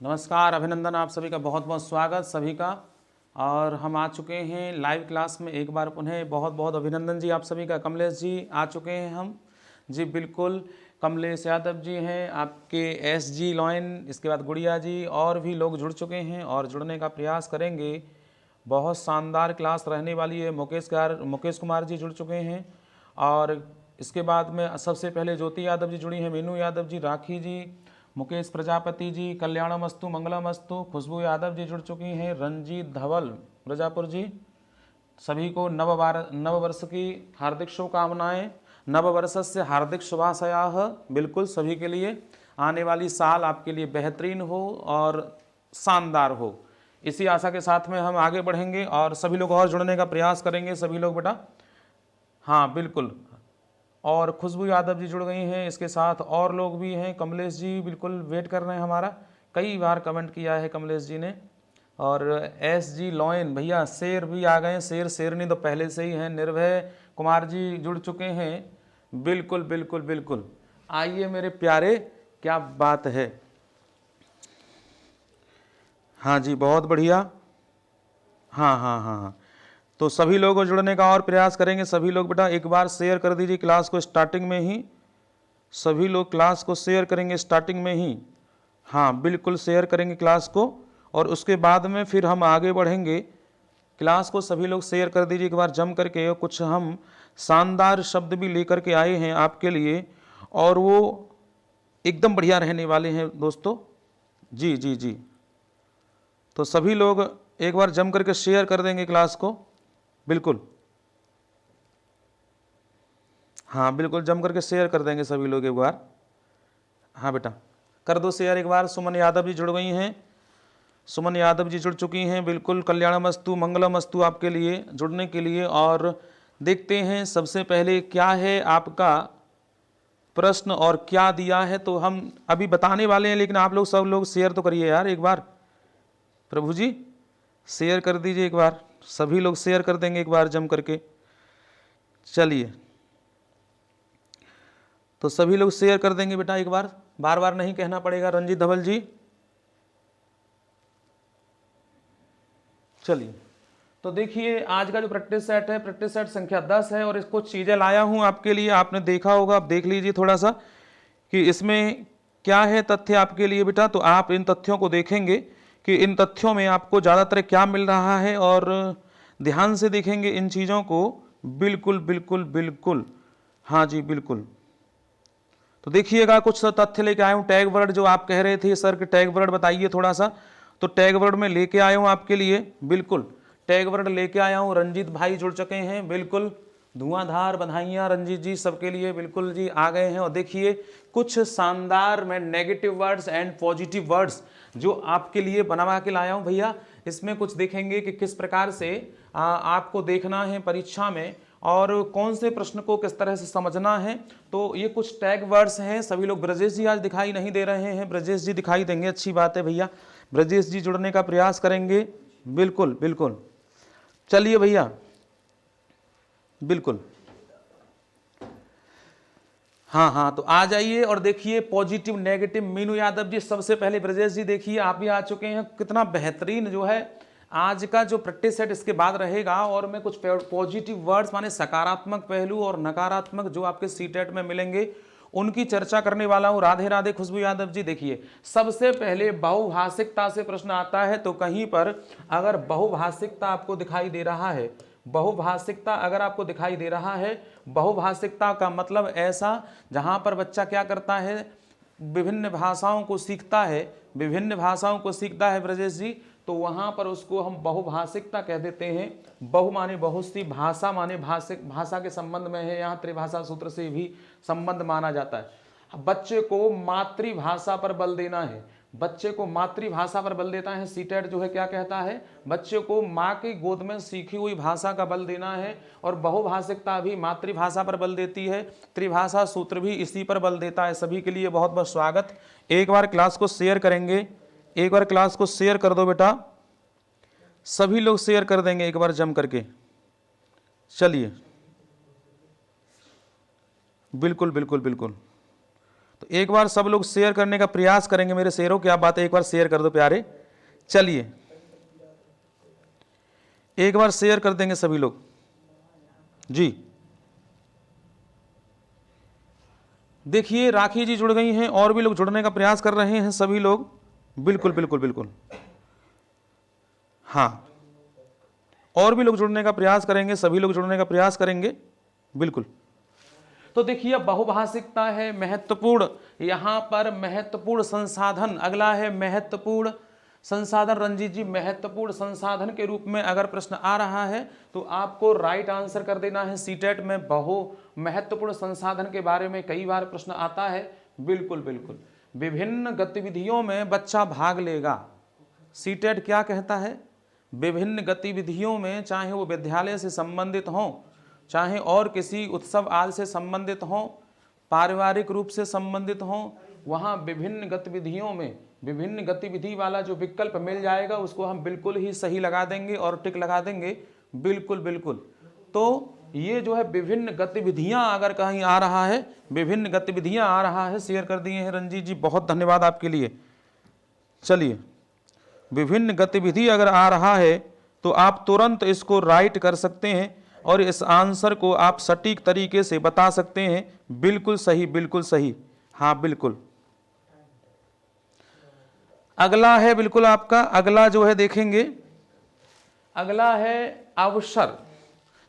नमस्कार, अभिनंदन, आप सभी का बहुत बहुत स्वागत सभी का। और हम आ चुके हैं लाइव क्लास में एक बार पुनः। बहुत बहुत अभिनंदन जी आप सभी का। कमलेश जी आ चुके हैं हम जी, बिल्कुल। कमलेश यादव जी हैं, आपके एस जी लॉयन, इसके बाद गुड़िया जी, और भी लोग जुड़ चुके हैं और जुड़ने का प्रयास करेंगे। बहुत शानदार क्लास रहने वाली है। मुकेश कुमार जी जुड़ चुके हैं और इसके बाद में सबसे पहले ज्योति यादव जी जुड़ी हैं, मीनू यादव जी, राखी जी, मुकेश प्रजापति जी, कल्याणमस्तु मंगलमस्तु, खुशबू यादव जी जुड़ चुकी हैं, रंजीत धवल प्रजापुर जी। सभी को नववर्ष की हार्दिक शुभकामनाएं। नववर्ष से हार्दिक शुभाशयाः। बिल्कुल सभी के लिए आने वाली साल आपके लिए बेहतरीन हो और शानदार हो, इसी आशा के साथ में हम आगे बढ़ेंगे और सभी लोग और जुड़ने का प्रयास करेंगे। सभी लोग बेटा, हाँ बिल्कुल। और खुशबू यादव जी जुड़ गई हैं, इसके साथ और लोग भी हैं। कमलेश जी बिल्कुल वेट कर रहे हैं हमारा, कई बार कमेंट किया है कमलेश जी ने। और एस जी लॉयन भैया, शेर भी आ गए हैं। शेरनी तो पहले से ही हैं। निर्भय कुमार जी जुड़ चुके हैं। बिल्कुल बिल्कुल बिल्कुल, आइए मेरे प्यारे, क्या बात है। हाँ जी, बहुत बढ़िया। हाँ हाँ हाँ हाँ, तो सभी लोगों को जुड़ने का और प्रयास करेंगे। सभी लोग बेटा एक बार शेयर कर दीजिए क्लास को स्टार्टिंग में ही। सभी लोग क्लास को शेयर करेंगे स्टार्टिंग में ही। हाँ बिल्कुल, शेयर करेंगे क्लास को और उसके बाद में फिर हम आगे बढ़ेंगे। क्लास को सभी लोग शेयर कर दीजिए एक बार जम करके। कुछ हम शानदार शब्द भी लेकर के आए हैं आपके लिए और वो एकदम बढ़िया रहने वाले हैं दोस्तों। जी जी जी, तो सभी लोग एक बार जम करके शेयर कर देंगे क्लास को। बिल्कुल, हाँ बिल्कुल, जम करके शेयर कर देंगे सभी लोग एक बार। हाँ बेटा, कर दो शेयर एक बार। सुमन यादव जी जुड़ गई हैं। सुमन यादव जी जुड़ चुकी हैं। बिल्कुल, कल्याणमस्तु मंगलमस्तु आपके लिए जुड़ने के लिए। और देखते हैं सबसे पहले क्या है आपका प्रश्न और क्या दिया है, तो हम अभी बताने वाले हैं। लेकिन आप लोग सब लोग शेयर तो करिए यार एक बार। प्रभु जी शेयर कर दीजिए एक बार। सभी लोग शेयर कर देंगे एक बार जम करके। चलिए, तो सभी लोग शेयर कर देंगे बेटा एक बार, बार बार नहीं कहना पड़ेगा। रंजीत धवल जी, चलिए। तो देखिए आज का जो प्रैक्टिस सेट है, प्रैक्टिस सेट संख्या 10 है और इसको चीज़ें लाया हूँ आपके लिए। आपने देखा होगा, आप देख लीजिए थोड़ा सा कि इसमें क्या है तथ्य आपके लिए बेटा। तो आप इन तथ्यों को देखेंगे कि इन तथ्यों में आपको ज़्यादातर क्या मिल रहा है और ध्यान से देखेंगे इन चीज़ों को। बिल्कुल बिल्कुल बिल्कुल, हाँ जी बिल्कुल। तो देखिएगा कुछ तथ्य लेके आया हूँ। टैग वर्ड जो आप कह रहे थे सर कि टैग वर्ड बताइए थोड़ा सा, तो टैग वर्ड में लेके आया हूँ आपके लिए। बिल्कुल टैग वर्ड लेके आया हूँ। रंजीत भाई जुड़ चुके हैं। बिल्कुल, धुआंधार बधाइयाँ रंजीत जी सबके लिए। बिल्कुल जी आ गए हैं। और देखिए कुछ शानदार मैं negative words and positive words जो आपके लिए बनवा के लाया हूँ भैया। इसमें कुछ देखेंगे कि किस प्रकार से आपको देखना है परीक्षा में और कौन से प्रश्न को किस तरह से समझना है। तो ये कुछ टैग वर्ड्स हैं। सभी लोग, ब्रजेश जी आज दिखाई नहीं दे रहे हैं। ब्रजेश जी दिखाई देंगे, अच्छी बात है भैया। ब्रजेश जी जुड़ने का प्रयास करेंगे। बिल्कुल बिल्कुल, चलिए भैया, बिल्कुल। हाँ हाँ, तो आ जाइए और देखिए पॉजिटिव नेगेटिव। मीनू यादव जी सबसे पहले। ब्रजेश जी देखिए आप भी आ चुके हैं। कितना बेहतरीन जो है आज का जो प्रैक्टिस सेट इसके बाद रहेगा। और मैं कुछ पॉजिटिव वर्ड्स माने सकारात्मक पहलू और नकारात्मक जो आपके सीटेट में मिलेंगे उनकी चर्चा करने वाला हूं। राधे राधे खुशबू यादव जी। देखिए सबसे पहले बहुभाषिकता से प्रश्न आता है। तो कहीं पर अगर बहुभाषिकता आपको दिखाई दे रहा है, बहुभाषिकता अगर आपको दिखाई दे रहा है, बहुभाषिकता का मतलब ऐसा जहां पर बच्चा क्या करता है, विभिन्न भाषाओं को सीखता है, विभिन्न भाषाओं को सीखता है ब्रजेश जी, तो वहां पर उसको हम बहुभाषिकता कह देते हैं। बहु माने बहुत सी, भाषा माने भाषिक, भाषा के संबंध में है। यहाँ त्रिभाषा सूत्र से भी संबंध माना जाता है। बच्चे को मातृभाषा पर बल देना है, बच्चे को मातृभाषा पर बल देता है। सीटेट जो है क्या कहता है, बच्चे को माँ की गोद में सीखी हुई भाषा का बल देना है। और बहुभाषिकता भी मातृभाषा पर बल देती है, त्रिभाषा सूत्र भी इसी पर बल देता है। सभी के लिए बहुत बहुत स्वागत। एक बार क्लास को शेयर करेंगे, एक बार क्लास को शेयर कर दो बेटा। सभी लोग शेयर कर देंगे एक बार जम करके। चलिए, बिल्कुल बिल्कुल बिल्कुल, तो एक बार सब लोग शेयर करने का प्रयास करेंगे मेरे शेरों, क्या बात है, एक बार शेयर कर दो प्यारे। चलिए एक बार शेयर कर देंगे सभी लोग जी। देखिए राखी जी जुड़ गई हैं, और भी लोग जुड़ने का प्रयास कर रहे हैं सभी लोग। बिल्कुल बिल्कुल बिल्कुल, हाँ, और भी लोग जुड़ने का प्रयास करेंगे, सभी लोग जुड़ने का प्रयास करेंगे बिल्कुल। तो देखिए बहुभाषिकता है महत्वपूर्ण, यहां पर महत्वपूर्ण संसाधन, अगला है महत्वपूर्ण संसाधन। रंजीत जी महत्वपूर्ण संसाधन के रूप में अगर प्रश्न आ रहा है तो आपको राइट आंसर कर देना है। सीटेट में बहु महत्वपूर्ण संसाधन के बारे में कई बार प्रश्न आता है। बिल्कुल बिल्कुल, विभिन्न गतिविधियों में बच्चा भाग लेगा। सीटेट क्या कहता है, विभिन्न गतिविधियों में, चाहे वो विद्यालय से संबंधित हों, चाहे और किसी उत्सव आदि से संबंधित हों, पारिवारिक रूप से संबंधित हों, वहाँ विभिन्न गतिविधियों में विभिन्न गतिविधि वाला जो विकल्प मिल जाएगा उसको हम बिल्कुल ही सही लगा देंगे और टिक लगा देंगे। बिल्कुल बिल्कुल, तो ये जो है विभिन्न गतिविधियां अगर कहीं आ रहा है, विभिन्न गतिविधियां आ रहा है, शेयर कर दिए हैं रंजीत जी, बहुत धन्यवाद आपके लिए। चलिए विभिन्न गतिविधि अगर आ रहा है तो आप तुरंत इसको राइट कर सकते हैं और इस आंसर को आप सटीक तरीके से बता सकते हैं। बिल्कुल सही, बिल्कुल सही, हाँ बिल्कुल। अगला है बिल्कुल आपका, अगला जो है देखेंगे, अगला है अवसर।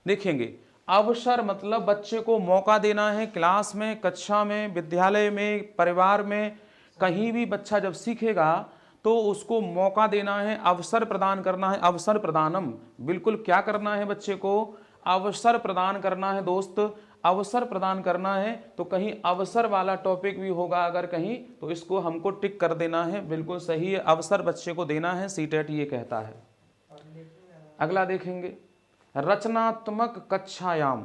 देखेंगे अवसर मतलब बच्चे को मौका देना है। क्लास में, कक्षा में, विद्यालय में, परिवार में, कहीं भी बच्चा जब सीखेगा तो उसको मौका देना है, अवसर प्रदान करना है। अवसर प्रदानम, बिल्कुल क्या करना है, बच्चे को अवसर प्रदान करना है दोस्त, अवसर प्रदान करना है। तो कहीं अवसर वाला टॉपिक भी होगा अगर कहीं, तो इसको हमको टिक कर देना है। बिल्कुल सही है, अवसर बच्चे को देना है, सीटेट ये कहता है। अगला देखेंगे रचनात्मक कक्षायाम,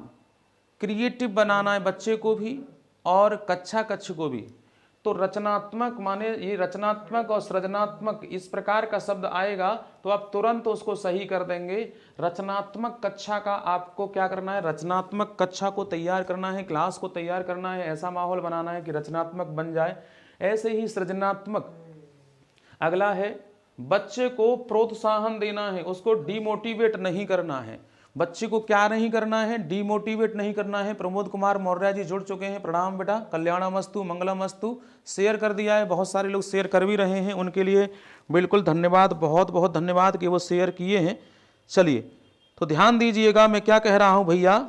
क्रिएटिव बनाना है बच्चे को भी और कक्ष को भी। तो रचनात्मक माने ये रचनात्मक और सृजनात्मक इस प्रकार का शब्द आएगा तो आप तुरंत उसको सही कर देंगे। रचनात्मक कक्षा का आपको क्या करना है, रचनात्मक कक्षा को तैयार करना है, क्लास को तैयार करना है, ऐसा माहौल बनाना है कि रचनात्मक बन जाए। ऐसे ही सृजनात्मक। अगला है बच्चे को प्रोत्साहन देना है, उसको डिमोटिवेट नहीं करना है। बच्चे को क्या नहीं करना है, डिमोटिवेट नहीं करना है। प्रमोद कुमार मौर्य जी जुड़ चुके हैं, प्रणाम बेटा, कल्याणमस्तु मंगलमस्तु। शेयर कर दिया है, बहुत सारे लोग शेयर कर भी रहे हैं, उनके लिए बिल्कुल धन्यवाद, बहुत बहुत धन्यवाद कि वो शेयर किए हैं। चलिए तो ध्यान दीजिएगा मैं क्या कह रहा हूं भैया।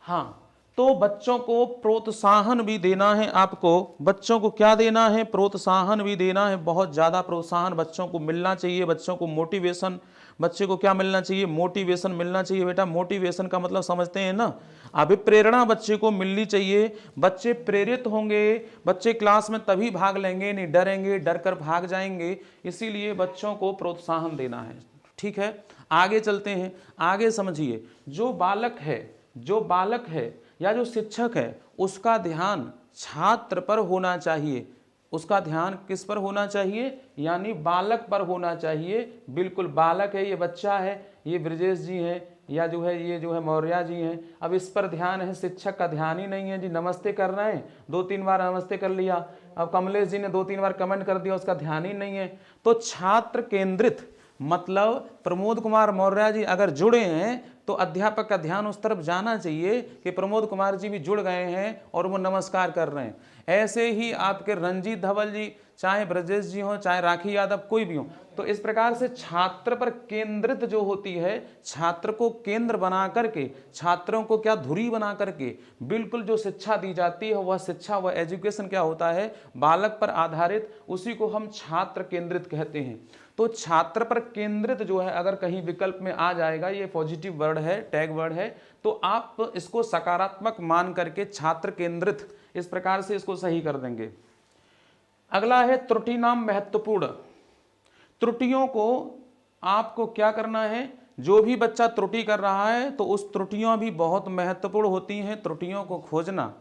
हाँ, तो बच्चों को प्रोत्साहन भी देना है। आपको बच्चों को क्या देना है, प्रोत्साहन भी देना है। बहुत ज़्यादा प्रोत्साहन बच्चों को मिलना चाहिए। बच्चों को मोटिवेशन, बच्चे को क्या मिलना चाहिए, मोटिवेशन मिलना चाहिए। बेटा मोटिवेशन का मतलब समझते हैं ना, अभिप्रेरणा बच्चे को मिलनी चाहिए। बच्चे प्रेरित होंगे, बच्चे क्लास में तभी भाग लेंगे, नहीं डरेंगे, डर कर भाग जाएंगे। इसीलिए बच्चों को प्रोत्साहन देना है। ठीक है, आगे चलते हैं, आगे समझिए। जो बालक है या जो शिक्षक है उसका ध्यान छात्र पर होना चाहिए। उसका ध्यान किस पर होना चाहिए, यानी बालक पर होना चाहिए। बिल्कुल बालक है, ये बच्चा है, ये ब्रजेश जी हैं या जो है ये जो है मौर्य जी हैं। अब इस पर ध्यान है, शिक्षक का ध्यान ही नहीं है जी। नमस्ते कर रहे हैं, 2-3 बार नमस्ते कर लिया, अब कमलेश जी ने 2-3 बार कमेंट कर दिया, उसका ध्यान ही नहीं है। तो छात्र केंद्रित मतलब प्रमोद कुमार मौर्य जी अगर जुड़े हैं तो अध्यापक का ध्यान उस तरफ जाना चाहिए कि प्रमोद कुमार जी भी जुड़ गए हैं और वो नमस्कार कर रहे हैं। ऐसे ही आपके रंजीत धवल जी, चाहे ब्रजेश जी हो, चाहे राखी यादव, कोई भी हो, तो इस प्रकार से छात्र पर केंद्रित जो होती है, छात्र को केंद्र बना करके, छात्रों को क्या धुरी बना करके बिल्कुल जो शिक्षा दी जाती है वह शिक्षा, वह एजुकेशन क्या होता है, बालक पर आधारित, उसी को हम छात्र केंद्रित कहते हैं। तो छात्र पर केंद्रित जो है अगर कहीं विकल्प में आ जाएगा, ये पॉजिटिव वर्ड है, टैग वर्ड है, तो आप इसको सकारात्मक मान करके छात्र केंद्रित इस प्रकार से इसको सही कर देंगे। अगला है त्रुटि नाम महत्वपूर्ण। त्रुटियों को आपको क्या करना है, जो भी बच्चा त्रुटि कर रहा है तो उस त्रुटियां भी बहुत महत्वपूर्ण होती हैं। त्रुटियों को खोजना,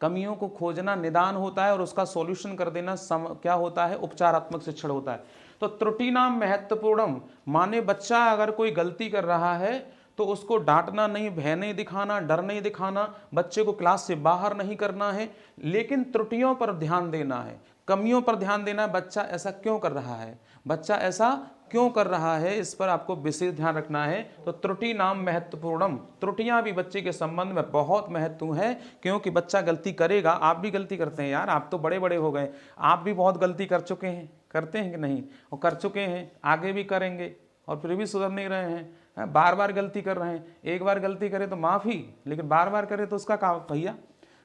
कमियों को खोजना निदान होता है और उसका सॉल्यूशन कर देना क्या होता है, उपचारात्मक शिक्षण होता है। तो त्रुटि नाम महत्वपूर्णम माने बच्चा अगर कोई गलती कर रहा है तो तो उसको डांटना नहीं, भय नहीं दिखाना, डर नहीं दिखाना, बच्चे को क्लास से बाहर नहीं करना है, लेकिन त्रुटियों पर ध्यान देना है, कमियों पर ध्यान देना है। बच्चा ऐसा क्यों कर रहा है, बच्चा ऐसा क्यों कर रहा है, इस पर आपको विशेष ध्यान रखना है। तो त्रुटि नाम महत्वपूर्णम, त्रुटियां भी बच्चे के संबंध में बहुत महत्व है, क्योंकि बच्चा गलती करेगा। आप भी गलती करते हैं यार, आप तो बड़े बड़े हो गए, आप भी बहुत गलती कर चुके हैं, करते हैं कि नहीं, और कर चुके हैं, आगे भी करेंगे, और फिर भी सुधर नहीं रहे हैं, बार बार गलती कर रहे हैं। एक बार गलती करे तो माफ़ी, लेकिन बार बार करे तो उसका काम। भैया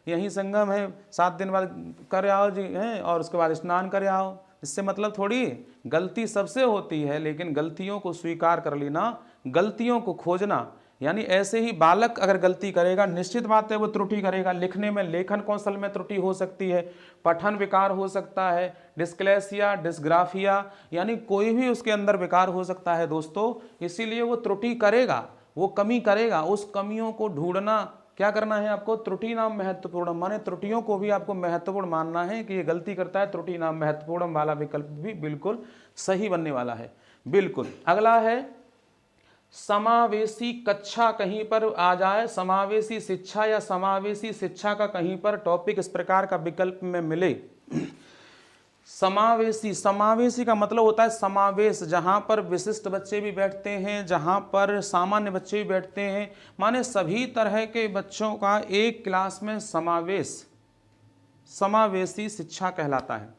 यही संगम है, 7 दिन बाद कर आओ जी हैं, और उसके बाद स्नान कर आओ। इससे मतलब थोड़ी, गलती सबसे होती है, लेकिन गलतियों को स्वीकार कर लेना, गलतियों को खोजना। यानी ऐसे ही बालक अगर गलती करेगा, निश्चित बात है वो त्रुटि करेगा। लिखने में, लेखन कौशल में त्रुटि हो सकती है, पठन विकार हो सकता है, डिस्क्लेसिया, डिस्ग्राफिया, यानी कोई भी उसके अंदर विकार हो सकता है दोस्तों। इसीलिए वो त्रुटि करेगा, वो कमी करेगा। उस कमियों को ढूंढना, क्या करना है आपको, त्रुटि नाम महत्वपूर्ण, माने त्रुटियों को भी आपको महत्वपूर्ण मानना है कि ये गलती करता है, त्रुटि नाम महत्वपूर्ण वाला विकल्प भी बिल्कुल सही बनने वाला है। बिल्कुल। अगला है समावेशी कक्षा, कहीं पर आ जाए समावेशी शिक्षा या समावेशी शिक्षा का कहीं पर टॉपिक इस प्रकार का विकल्प में मिले। समावेशी, समावेशी का मतलब होता है समावेश, जहां पर विशिष्ट बच्चे भी बैठते हैं, जहां पर सामान्य बच्चे भी बैठते हैं, माने सभी तरह के बच्चों का एक क्लास में समावेश, समावेशी शिक्षा कहलाता है।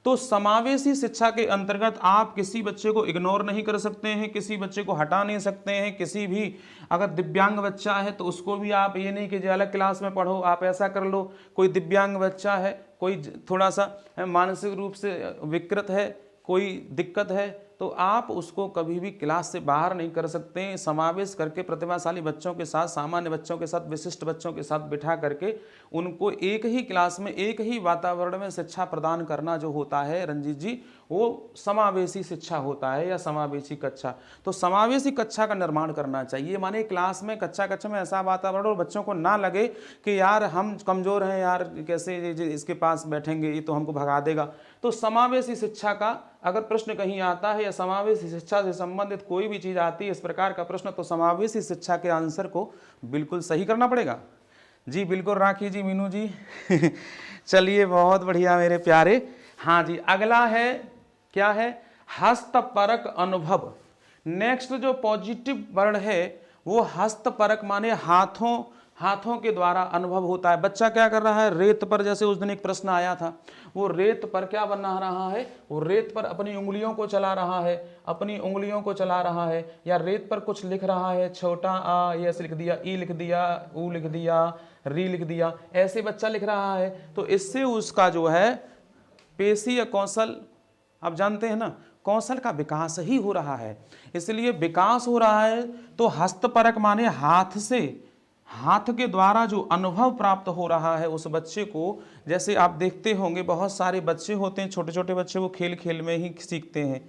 तो समावेशी शिक्षा के अंतर्गत आप किसी बच्चे को इग्नोर नहीं कर सकते हैं, किसी बच्चे को हटा नहीं सकते हैं। किसी भी अगर दिव्यांग बच्चा है तो उसको भी आप ये नहीं कि अलग क्लास में पढ़ो, आप ऐसा कर लो। कोई दिव्यांग बच्चा है, कोई थोड़ा सा मानसिक रूप से विकृत है, कोई दिक्कत है, तो आप उसको कभी भी क्लास से बाहर नहीं कर सकते। समावेश करके प्रतिभाशाली बच्चों के साथ, सामान्य बच्चों के साथ, विशिष्ट बच्चों के साथ बिठा करके उनको एक ही क्लास में, एक ही वातावरण में शिक्षा प्रदान करना जो होता है रंजीत जी, वो समावेशी शिक्षा होता है या समावेशी कक्षा। तो समावेशी कक्षा का निर्माण करना चाहिए, माने क्लास में, कक्षा में ऐसा वातावरण और बच्चों को ना लगे कि यार हम कमज़ोर हैं, यार कैसे इसके पास बैठेंगे, ये तो हमको भगा देगा। तो समावेशी शिक्षा का अगर प्रश्न कहीं आता है या समावेशी शिक्षा से संबंधित कोई भी चीज़ आती है इस प्रकार का प्रश्न, तो समावेशी शिक्षा के आंसर को बिल्कुल सही करना पड़ेगा। जी बिल्कुल राखी जी, मीनू जी चलिए बहुत बढ़िया मेरे प्यारे। हाँ जी, अगला है, क्या है, हस्तपरक अनुभव। नेक्स्ट जो पॉजिटिव वर्ड है वो हस्तपरक, माने हाथों के द्वारा अनुभव होता है। बच्चा क्या कर रहा है, रेत पर, जैसे उस दिन एक प्रश्न आया था, वो रेत पर क्या बना रहा है, वो रेत पर अपनी उंगलियों को चला रहा है, अपनी उंगलियों को चला रहा है, या रेत पर कुछ लिख रहा है, छोटा आ ये ऐसे लिख दिया, ई लिख दिया, ऊ लिख दिया, री लिख दिया, ऐसे बच्चा लिख रहा है। तो इससे उसका जो है पेशी या कौशल, आप जानते हैं ना, कौशल का विकास ही हो रहा है। इसलिए विकास हो रहा है तो हस्तपरक माने हाथ से, हाथ के द्वारा जो अनुभव प्राप्त हो रहा है उस बच्चे को। जैसे आप देखते होंगे बहुत सारे बच्चे होते हैं, छोटे छोटे बच्चे, वो खेल खेल में ही सीखते हैं।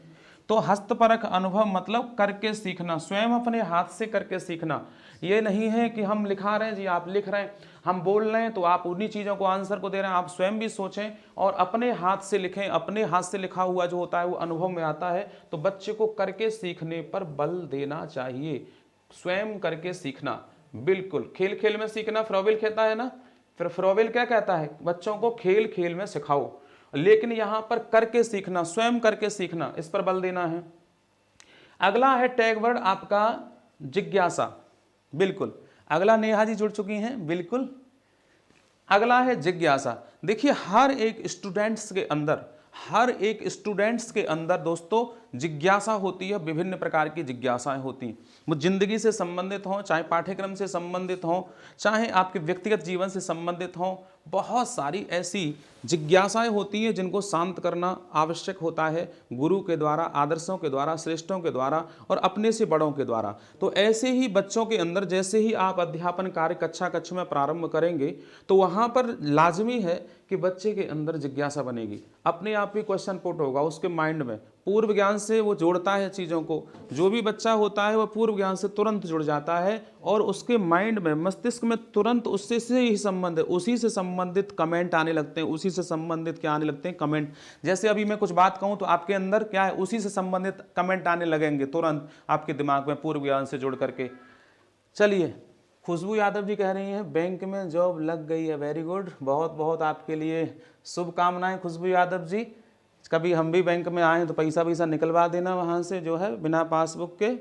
तो हस्तपरक अनुभव मतलब करके सीखना, स्वयं अपने हाथ से करके सीखना। ये नहीं है कि हम लिखा रहे हैं जी, आप लिख रहे हैं, हम बोल रहे हैं तो आप उन्हीं चीज़ों को आंसर को दे रहे हैं। आप स्वयं भी सोचें और अपने हाथ से लिखें। अपने हाथ से लिखा हुआ जो होता है वो अनुभव में आता है। तो बच्चे को करके सीखने पर बल देना चाहिए, स्वयं करके सीखना। बिल्कुल, खेल खेल में सीखना फ्रोवेल कहता है ना, फिर फ्रोवेल क्या कहता है, बच्चों को खेल खेल में सिखाओ, लेकिन यहां पर करके सीखना, स्वयं करके सीखना, इस पर बल देना है। अगला है टैग वर्ड आपका जिज्ञासा। बिल्कुल, अगला नेहा जी जुड़ चुकी हैं, बिल्कुल। अगला है जिज्ञासा। देखिए हर एक स्टूडेंट्स के अंदर दोस्तों जिज्ञासा होती है, विभिन्न प्रकार की जिज्ञासाएं होती हैं। वो जिंदगी से संबंधित हों, चाहे पाठ्यक्रम से संबंधित हों, चाहे आपके व्यक्तिगत जीवन से संबंधित हों, बहुत सारी ऐसी जिज्ञासाएं होती हैं जिनको शांत करना आवश्यक होता है, गुरु के द्वारा, आदर्शों के द्वारा, श्रेष्ठों के द्वारा और अपने से बड़ों के द्वारा। तो ऐसे ही बच्चों के अंदर जैसे ही आप अध्यापन कार्य कक्षा में प्रारंभ करेंगे तो वहाँ पर लाजमी है कि बच्चे के अंदर जिज्ञासा बनेगी, अपने आप ही क्वेश्चन पुट होगा उसके माइंड में। पूर्व ज्ञान से वो जोड़ता है चीज़ों को, जो भी बच्चा होता है वह पूर्व ज्ञान से तुरंत जुड़ जाता है और उसके माइंड में, मस्तिष्क में तुरंत उससे ही संबंध है, उसी से संबंधित कमेंट आने लगते हैं, उसी से संबंधित क्या आने लगते हैं, कमेंट। जैसे अभी मैं कुछ बात कहूँ तो आपके अंदर क्या है, उसी से संबंधित कमेंट आने लगेंगे तुरंत आपके दिमाग में, पूर्व ज्ञान से जुड़ करके। चलिए, खुशबू यादव जी कह रही हैं बैंक में जॉब लग गई है, वेरी गुड, बहुत बहुत आपके लिए शुभकामनाएं खुशबू यादव जी। कभी हम भी बैंक में आएँ तो पैसा वैसा निकलवा देना वहाँ से जो है बिना पासबुक के,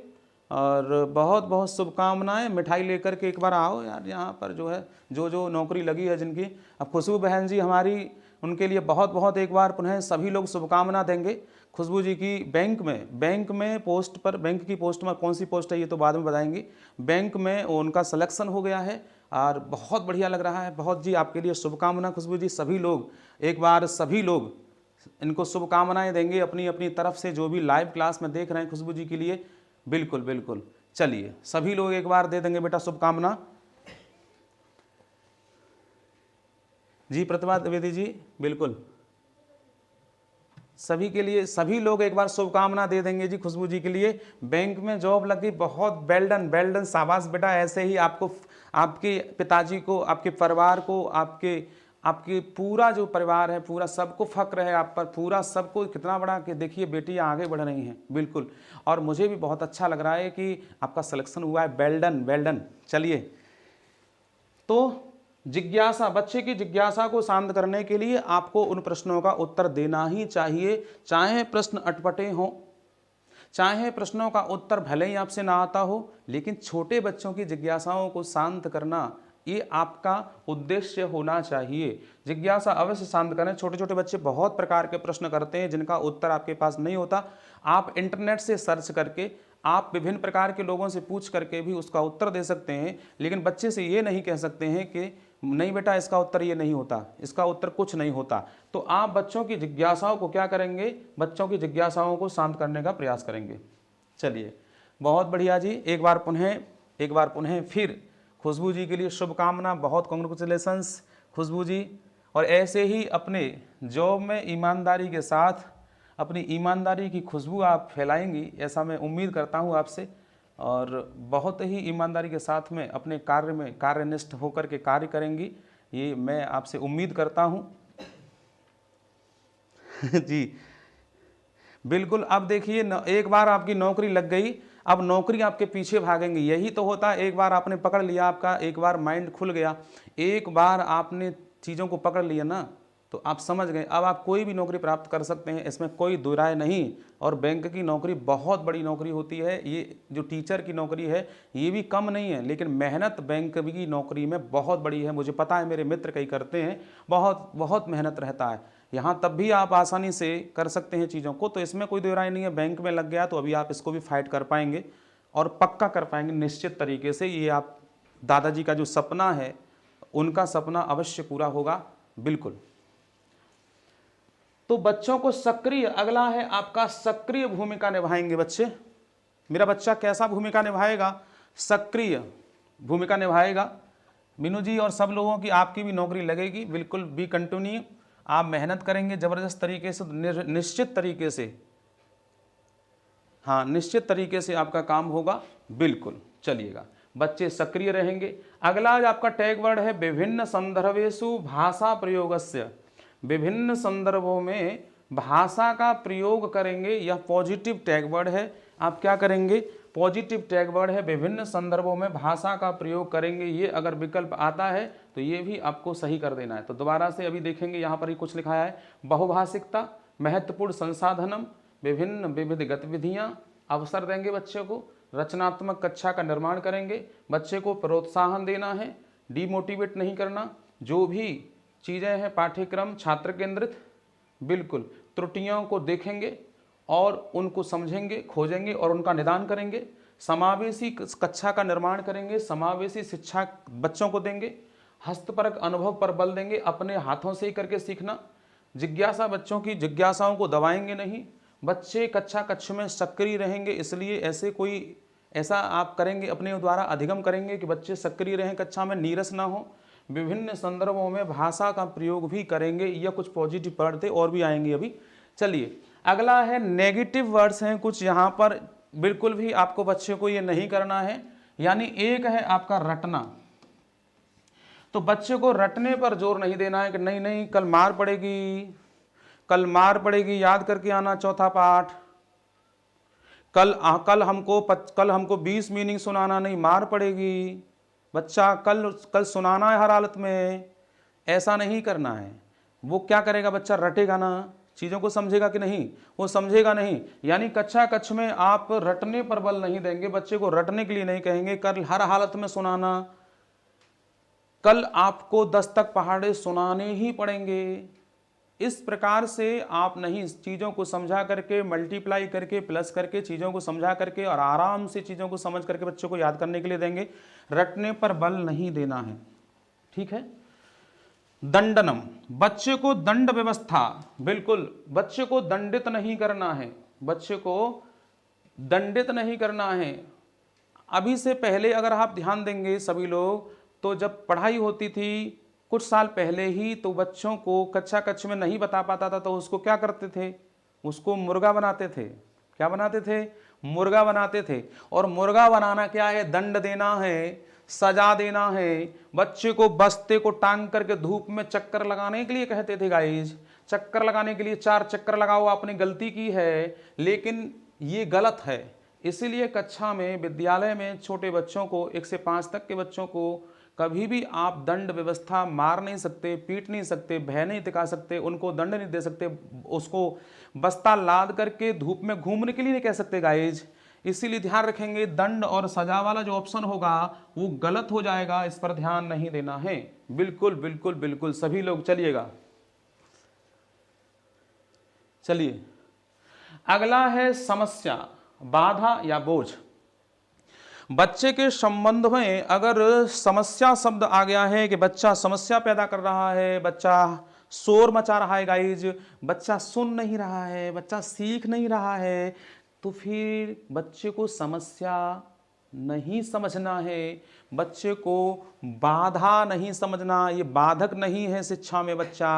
और बहुत बहुत शुभकामनाएं। मिठाई लेकर के एक बार आओ यार यहाँ पर जो है, जो नौकरी लगी है जिनकी। अब खुशबू बहन जी हमारी, उनके लिए बहुत बहुत एक बार पुनः सभी लोग शुभकामना देंगे खुशबू जी की। बैंक में पोस्ट पर, बैंक की पोस्ट में कौन सी पोस्ट है ये तो बाद में बताएंगी। बैंक में उनका सिलेक्शन हो गया है और बहुत बढ़िया लग रहा है। बहुत जी आपके लिए शुभकामना खुशबू जी। सभी लोग एक बार, सभी लोग इनको शुभकामनाएं देंगे अपनी अपनी तरफ से, जो भी लाइव क्लास में देख रहे हैं खुशबू जी के लिए। बिल्कुल बिल्कुल, चलिए सभी लोग एक बार दे देंगे बेटा शुभकामना जी। प्रतिभा द्विवेदी जी बिल्कुल, सभी के लिए, सभी लोग एक बार शुभकामना दे देंगे जी खुशबू जी के लिए। बैंक में जॉब लगी, बहुत वेल डन, वेल डन, शाबाश बेटा। ऐसे ही आपको, आपके पिताजी को, आपके परिवार को, आपके पूरा जो परिवार है पूरा, सबको फक्र है आप पर, पूरा सबको। कितना बड़ा कि देखिए बेटियां आगे बढ़ रही हैं, बिल्कुल। और मुझे भी बहुत अच्छा लग रहा है कि आपका सिलेक्शन हुआ है, वेल डन, वेल डन। चलिए, तो जिज्ञासा, बच्चे की जिज्ञासा को शांत करने के लिए आपको उन प्रश्नों का उत्तर देना ही चाहिए, चाहे प्रश्न अटपटे हों, चाहे प्रश्नों का उत्तर भले ही आपसे ना आता हो, लेकिन छोटे बच्चों की जिज्ञासाओं को शांत करना ये आपका उद्देश्य होना चाहिए। जिज्ञासा अवश्य शांत करें। छोटे छोटे बच्चे बहुत प्रकार के प्रश्न करते हैं जिनका उत्तर आपके पास नहीं होता। आप इंटरनेट से सर्च करके, आप विभिन्न प्रकार के लोगों से पूछ करके भी उसका उत्तर दे सकते हैं, लेकिन बच्चे से ये नहीं कह सकते हैं कि नहीं बेटा इसका उत्तर ये नहीं होता, इसका उत्तर कुछ नहीं होता। तो आप बच्चों की जिज्ञासाओं को क्या करेंगे, बच्चों की जिज्ञासाओं को शांत करने का प्रयास करेंगे। चलिए, बहुत बढ़िया जी। एक बार पुनः फिर खुशबू जी के लिए शुभकामना, बहुत कांग्रेचुलेशंस खुशबू जी। और ऐसे ही अपने जॉब में ईमानदारी के साथ अपनी ईमानदारी की खुशबू आप फैलाएंगी, ऐसा मैं उम्मीद करता हूं आपसे। और बहुत ही ईमानदारी के साथ में अपने कार्य में कार्यनिष्ठ होकर के कार्य करेंगी, ये मैं आपसे उम्मीद करता हूं जी बिल्कुल। अब देखिए, एक बार आपकी नौकरी लग गई, अब नौकरी आपके पीछे भागेंगी। यही तो होता है, एक बार आपने पकड़ लिया, आपका एक बार माइंड खुल गया, एक बार आपने चीज़ों को पकड़ लिया ना, तो आप समझ गए। अब आप कोई भी नौकरी प्राप्त कर सकते हैं, इसमें कोई दो राय नहीं। और बैंक की नौकरी बहुत बड़ी नौकरी होती है। ये जो टीचर की नौकरी है ये भी कम नहीं है, लेकिन मेहनत बैंक की नौकरी में बहुत बड़ी है। मुझे पता है, मेरे मित्र कई करते हैं, बहुत बहुत मेहनत रहता है यहाँ। तब भी आप आसानी से कर सकते हैं चीज़ों को, तो इसमें कोई दो राय नहीं है। बैंक में लग गया तो अभी आप इसको भी फाइट कर पाएंगे और पक्का कर पाएंगे निश्चित तरीके से। ये आप दादाजी का जो सपना है, उनका सपना अवश्य पूरा होगा, बिल्कुल। तो बच्चों को सक्रिय, अगला है आपका सक्रिय भूमिका निभाएंगे बच्चे। मेरा बच्चा कैसा भूमिका निभाएगा, सक्रिय भूमिका निभाएगा। मीनू जी और सब लोगों की, आपकी भी नौकरी लगेगी, बिल्कुल बी कंटिन्यू। आप मेहनत करेंगे ज़बरदस्त तरीके से, निश्चित तरीके से, हाँ निश्चित तरीके से आपका काम होगा, बिल्कुल। चलिएगा, बच्चे सक्रिय रहेंगे। अगला आपका टैग वर्ड है विभिन्न संदर्भेषु भाषा प्रयोगस्य। विभिन्न संदर्भों में भाषा का प्रयोग करेंगे, यह पॉजिटिव टैग वर्ड है। आप क्या करेंगे, पॉजिटिव टैग वर्ड है, विभिन्न संदर्भों में भाषा का प्रयोग करेंगे। ये अगर विकल्प आता है तो ये भी आपको सही कर देना है। तो दोबारा से अभी देखेंगे, यहाँ पर ही कुछ लिखा है, बहुभाषिकता, महत्वपूर्ण संसाधनम, विभिन्न विविध गतिविधियाँ, अवसर देंगे बच्चे को, रचनात्मक कक्षा का निर्माण करेंगे, बच्चे को प्रोत्साहन देना है, डीमोटिवेट नहीं करना। जो भी चीज़ें हैं पाठ्यक्रम छात्र केंद्रित, बिल्कुल। त्रुटियों को देखेंगे और उनको समझेंगे, खोजेंगे और उनका निदान करेंगे। समावेशी कक्षा का निर्माण करेंगे, समावेशी शिक्षा बच्चों को देंगे। हस्तपरक अनुभव पर बल देंगे, अपने हाथों से ही करके सीखना। जिज्ञासा, बच्चों की जिज्ञासाओं को दबाएंगे नहीं। बच्चे कक्ष में सक्रिय रहेंगे, इसलिए ऐसा आप करेंगे, अपने द्वारा अधिगम करेंगे कि बच्चे सक्रिय रहें, कक्षा में नीरस ना हो। विभिन्न संदर्भों में भाषा का प्रयोग भी करेंगे। यह कुछ पॉजिटिव वर्ड थे, और भी आएंगे अभी। चलिए, अगला है नेगेटिव वर्ड्स हैं कुछ यहाँ पर, बिल्कुल भी आपको बच्चे को ये नहीं करना है। यानी एक है आपका रटना, तो बच्चे को रटने पर जोर नहीं देना है कि नहीं नहीं कल मार पड़ेगी, कल मार पड़ेगी, याद करके आना चौथा पाठ। कल हमको 20 मीनिंग सुनाना नहीं, मार पड़ेगी। बच्चा कल सुनाना है हर हालत में, ऐसा नहीं करना है। वो क्या करेगा बच्चा, रटेगा ना, चीज़ों को समझेगा कि नहीं, वो समझेगा नहीं। यानी कक्ष में आप रटने पर बल नहीं देंगे, बच्चे को रटने के लिए नहीं कहेंगे कल हर हालत में सुनाना। कल आपको 10 तक पहाड़े सुनाने ही पड़ेंगे। इस प्रकार से आप नहीं, चीज़ों को समझा करके, मल्टीप्लाई करके, प्लस करके, चीज़ों को समझा करके और आराम से चीज़ों को समझ करके बच्चों को याद करने के लिए देंगे, रटने पर बल नहीं देना है। ठीक है। दंडनम, बच्चे को दंड व्यवस्था, बिल्कुल बच्चे को दंडित नहीं करना है, बच्चे को दंडित नहीं करना है। अभी से पहले अगर आप ध्यान देंगे सभी लोग, तो जब पढ़ाई होती थी कुछ साल पहले ही, तो बच्चों को कक्ष में नहीं बता पाता था तो उसको क्या करते थे, उसको मुर्गा बनाते थे। क्या बनाते थे, मुर्गा बनाते थे। और मुर्गा बनाना क्या है, दंड देना है, सजा देना है। बच्चे को बस्ते को टांग करके धूप में चक्कर लगाने के लिए कहते थे गाइज, चक्कर लगाने के लिए 4 चक्कर लगाओ, आपने गलती की है, लेकिन ये गलत है। इसीलिए कक्षा में, विद्यालय में छोटे बच्चों को, 1 से 5 तक के बच्चों को कभी भी आप दंड व्यवस्था मार नहीं सकते, पीट नहीं सकते, भय नहीं दिखा सकते, उनको दंड नहीं दे सकते, उसको बस्ता लाद करके धूप में घूमने के लिए नहीं कह सकते गाइज। इसीलिए ध्यान रखेंगे, दंड और सजा वाला जो ऑप्शन होगा वो गलत हो जाएगा, इस पर ध्यान नहीं देना है। बिल्कुल बिल्कुल बिल्कुल सभी लोग चलिएगा। चलिए अगला है समस्या, बाधा या बोझ। बच्चे के संबंध में अगर समस्या शब्द आ गया है कि बच्चा समस्या पैदा कर रहा है, बच्चा शोर मचा रहा है गाइज, बच्चा सुन नहीं रहा है, बच्चा सीख नहीं रहा है, तो फिर बच्चे को समस्या नहीं समझना है, बच्चे को बाधा नहीं समझना। ये बाधक नहीं है शिक्षा में, बच्चा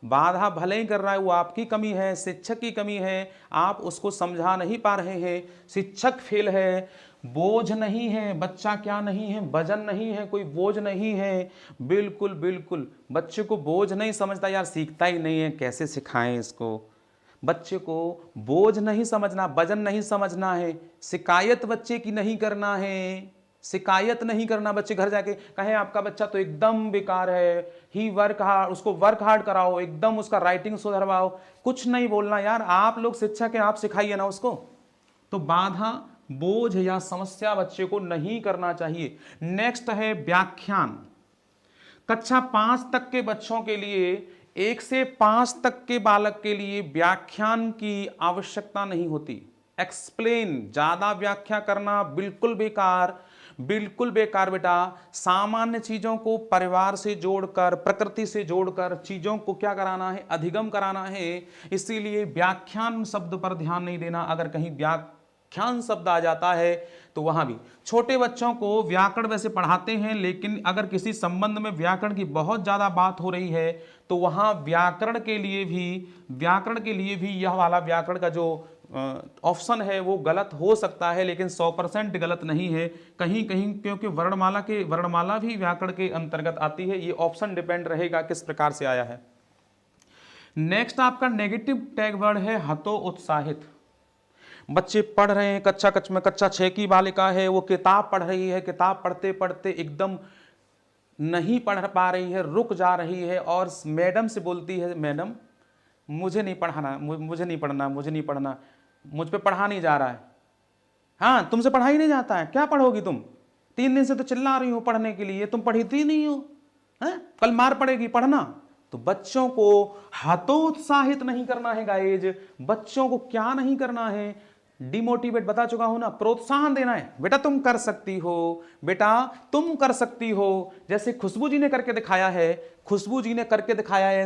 बाधा भले ही कर रहा है, वो आपकी कमी है, शिक्षक की कमी है, आप उसको समझा नहीं पा रहे हैं, शिक्षक फेल है। बोझ नहीं है, बच्चा क्या नहीं है, वजन नहीं है, कोई बोझ नहीं है। बिल्कुल बिल्कुल बच्चे को बोझ नहीं समझता, यार सीखता ही नहीं है, कैसे सिखाएं इसको। बच्चे को बोझ नहीं समझना, वजन नहीं समझना है, शिकायत बच्चे की नहीं करना है, शिकायत नहीं करना। बच्चे घर जाके कहें आपका बच्चा तो एकदम बेकार है, ही वर्क हार्ड, उसको वर्क हार्ड कराओ, एकदम उसका राइटिंग सुधरवाओ, कुछ नहीं बोलना यार, आप लोग शिक्षक हैं, आप सिखाइए ना उसको। तो बाधा, बोझ या समस्या बच्चे को नहीं करना चाहिए। नेक्स्ट है व्याख्यान। कक्षा 5 तक के बच्चों के लिए, 1 से 5 तक के बालक के लिए व्याख्यान की आवश्यकता नहीं होती। एक्सप्लेन, ज्यादा व्याख्या करना बिल्कुल बेकार, बिल्कुल बेकार बेटा। सामान्य चीजों को परिवार से जोड़कर, प्रकृति से जोड़कर चीजों को क्या कराना है, अधिगम कराना है। इसीलिए व्याख्यान शब्द पर ध्यान नहीं देना। अगर कहीं व्याख्यान शब्द आ जाता है तो वहां भी छोटे बच्चों को व्याकरण वैसे पढ़ाते हैं, लेकिन अगर किसी संबंध में व्याकरण की बहुत ज्यादा बात हो रही है तो वहां व्याकरण के लिए भी यह वाला व्याकरण का जो ऑप्शन है वो गलत हो सकता है, लेकिन 100% गलत नहीं है कहीं कहीं, क्योंकि वर्णमाला भी व्याकरण के अंतर्गत आती है। ये ऑप्शन डिपेंड रहेगा किस प्रकार से आया है। नेक्स्ट आपका नेगेटिव टैग वर्ड है हतोत्साहित। बच्चे पढ़ रहे हैं, कक्षा 6 की बालिका है, वो किताब पढ़ रही है, किताब पढ़ते पढ़ते एकदम नहीं पढ़ पा रही है, रुक जा रही है और मैडम से बोलती है, मैडम मुझे नहीं पढ़ाना, मुझे नहीं पढ़ना, मुझ पे पढ़ा नहीं जा रहा है। हाँ, तुमसे पढ़ा ही नहीं जाता है, क्या पढ़ोगी तुम, 3 दिन से तो चिल्ला रही हो पढ़ने के लिए, तुम पढ़ती नहीं हो, है? कल मार पड़ेगी, पढ़ना। तो बच्चों को हतोत्साहित नहीं करना है गाइज। बच्चों को क्या नहीं करना है, डिमोटिवेट, बता चुका हूं ना, प्रोत्साहन देना है। बेटा तुम कर सकती हो, बेटा तुम कर सकती हो। जैसे खुशबू जी ने करके दिखाया है,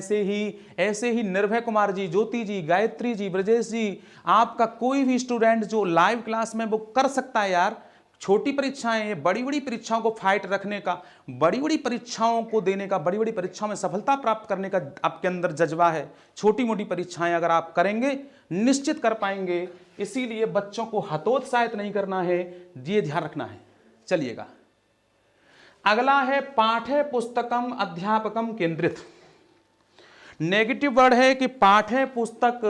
ऐसे ही निर्भय कुमार जी, ज्योति जी, गायत्री जी, ब्रजेश जी, आपका कोई भी स्टूडेंट जो लाइव क्लास में वो कर सकता है यार। छोटी परीक्षाएं, बड़ी बड़ी परीक्षाओं को फाइट रखने का, बड़ी बड़ी परीक्षाओं को देने का, बड़ी बड़ी परीक्षाओं में सफलता प्राप्त करने का आपके अंदर जज्बा है। छोटी मोटी परीक्षाएं अगर आप करेंगे निश्चित कर पाएंगे। इसीलिए बच्चों को हतोत्साहित नहीं करना है, ये ध्यान रखना है। चलिएगा अगला है पाठ्य पुस्तकम अध्यापकम केंद्रित। नेगेटिव वर्ड है कि पाठ्य पुस्तक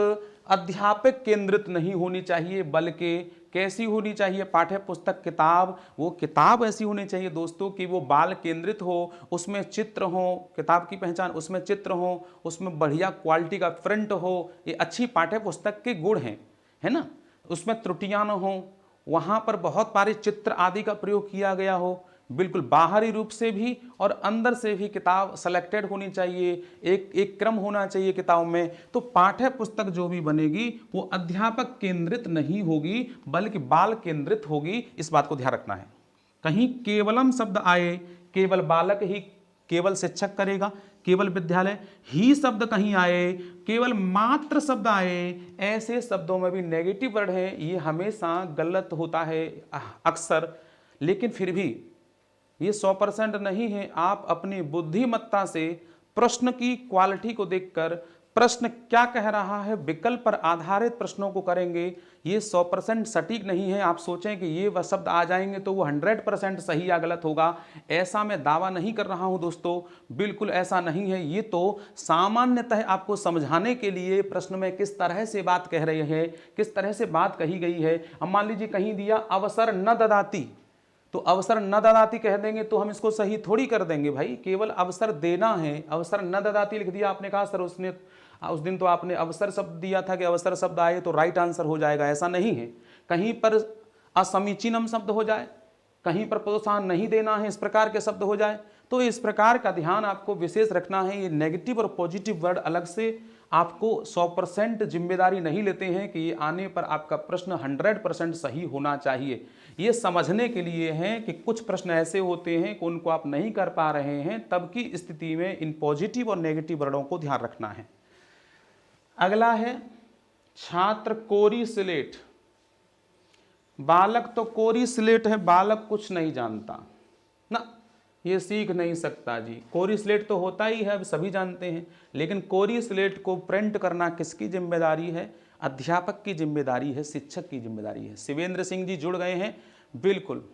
अध्यापक केंद्रित नहीं होनी चाहिए, बल्कि कैसी होनी चाहिए पाठ्य पुस्तक किताब, वो किताब ऐसी होनी चाहिए दोस्तों कि वो बाल केंद्रित हो, उसमें चित्र हो, किताब की पहचान उसमें चित्र हो, उसमें बढ़िया क्वालिटी का प्रिंट हो। ये अच्छी पाठ्य पुस्तक के गुण हैं, है ना। उसमें त्रुटियां न हो, वहाँ पर बहुत सारे चित्र आदि का प्रयोग किया गया हो, बिल्कुल बाहरी रूप से भी और अंदर से भी किताब सेलेक्टेड होनी चाहिए, एक एक क्रम होना चाहिए किताब में। तो पाठ्य पुस्तक जो भी बनेगी वो अध्यापक केंद्रित नहीं होगी, बल्कि बाल केंद्रित होगी। इस बात को ध्यान रखना है। कहीं केवलम शब्द आए, केवल बालक ही केवल शिक्षक करेगा, केवल विद्यालय ही शब्द कहीं आए, केवल मात्र शब्द आए, ऐसे शब्दों में भी नेगेटिव वर्ड है, ये हमेशा गलत होता है अक्सर। लेकिन फिर भी ये 100% नहीं है। आप अपनी बुद्धिमत्ता से प्रश्न की क्वालिटी को देखकर, प्रश्न क्या कह रहा है, विकल्प पर आधारित प्रश्नों को करेंगे। ये 100% सटीक नहीं है। आप सोचें कि ये वह शब्द आ जाएंगे तो वो 100% सही या गलत होगा, ऐसा मैं दावा नहीं कर रहा हूं दोस्तों, बिल्कुल ऐसा नहीं है। ये तो सामान्यतः आपको समझाने के लिए प्रश्न में किस तरह से बात कह रहे हैं, किस तरह से बात कही गई है। अब मान लीजिए कहीं दिया अवसर न ददाती, तो अवसर न ददाती कह देंगे तो हम इसको सही थोड़ी कर देंगे भाई, केवल अवसर देना है। अवसर न ददाती लिख दिया, आपने कहा सर उसने उस दिन तो आपने अवसर शब्द दिया था कि अवसर शब्द आए तो राइट आंसर हो जाएगा, ऐसा नहीं है। कहीं पर असमीचीनम शब्द हो जाए, कहीं पर प्रोत्साहन नहीं देना है, इस प्रकार के शब्द हो जाए, तो इस प्रकार का ध्यान आपको विशेष रखना है। ये नेगेटिव और पॉजिटिव वर्ड अलग से आपको 100% जिम्मेदारी नहीं लेते हैं कि ये आने पर आपका प्रश्न 100% सही होना चाहिए। ये समझने के लिए है कि कुछ प्रश्न ऐसे होते हैं कि उनको आप नहीं कर पा रहे हैं, तब की स्थिति में इन पॉजिटिव और नेगेटिव वर्डों को ध्यान रखना है। अगला है छात्र कोरी स्लेट। बालक तो कोरी स्लेट है, बालक कुछ नहीं जानता ना, ये सीख नहीं सकता जी। कोरी स्लेट तो होता ही है, अब सभी जानते हैं, लेकिन कोरी स्लेट को प्रिंट करना किसकी जिम्मेदारी है? अध्यापक की जिम्मेदारी है, शिक्षक की जिम्मेदारी है। शिवेंद्र सिंह जी जुड़ गए हैं, बिल्कुल।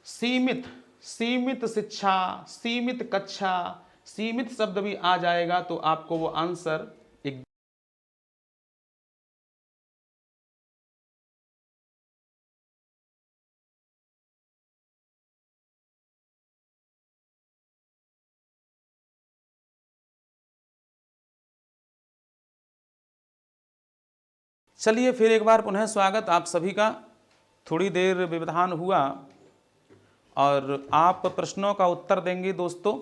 सीमित, सीमित शिक्षा, सीमित कक्षा, सीमित शब्द भी आ जाएगा तो आपको वो आंसर एक चलिए फिर एक बार पुनः स्वागत आप सभी का। थोड़ी देर व्यवधान हुआ और आप प्रश्नों का उत्तर देंगे दोस्तों।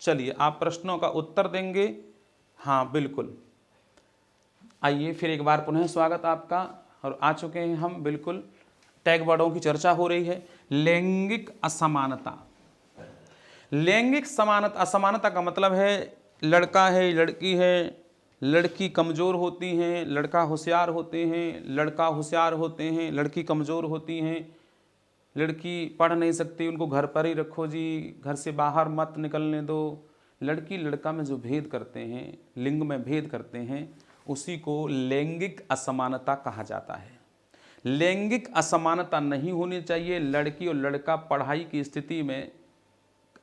चलिए आप प्रश्नों का उत्तर देंगे, हाँ बिल्कुल। आइए फिर एक बार पुनः स्वागत आपका। और आ चुके हैं हम, बिल्कुल टैग वर्डों की चर्चा हो रही है। लैंगिक असमानता। लैंगिक समानता, असमानता का मतलब है लड़का है, लड़की है, लड़की कमज़ोर होती हैं, लड़का होशियार होते हैं, लड़का होशियार होते हैं, लड़की कमज़ोर होती हैं, लड़की पढ़ नहीं सकती, उनको घर पर ही रखो जी, घर से बाहर मत निकलने दो। लड़की लड़का में जो भेद करते हैं, लिंग में भेद करते हैं, उसी को लैंगिक असमानता कहा जाता है। लैंगिक असमानता नहीं होनी चाहिए। लड़की और लड़का पढ़ाई की स्थिति में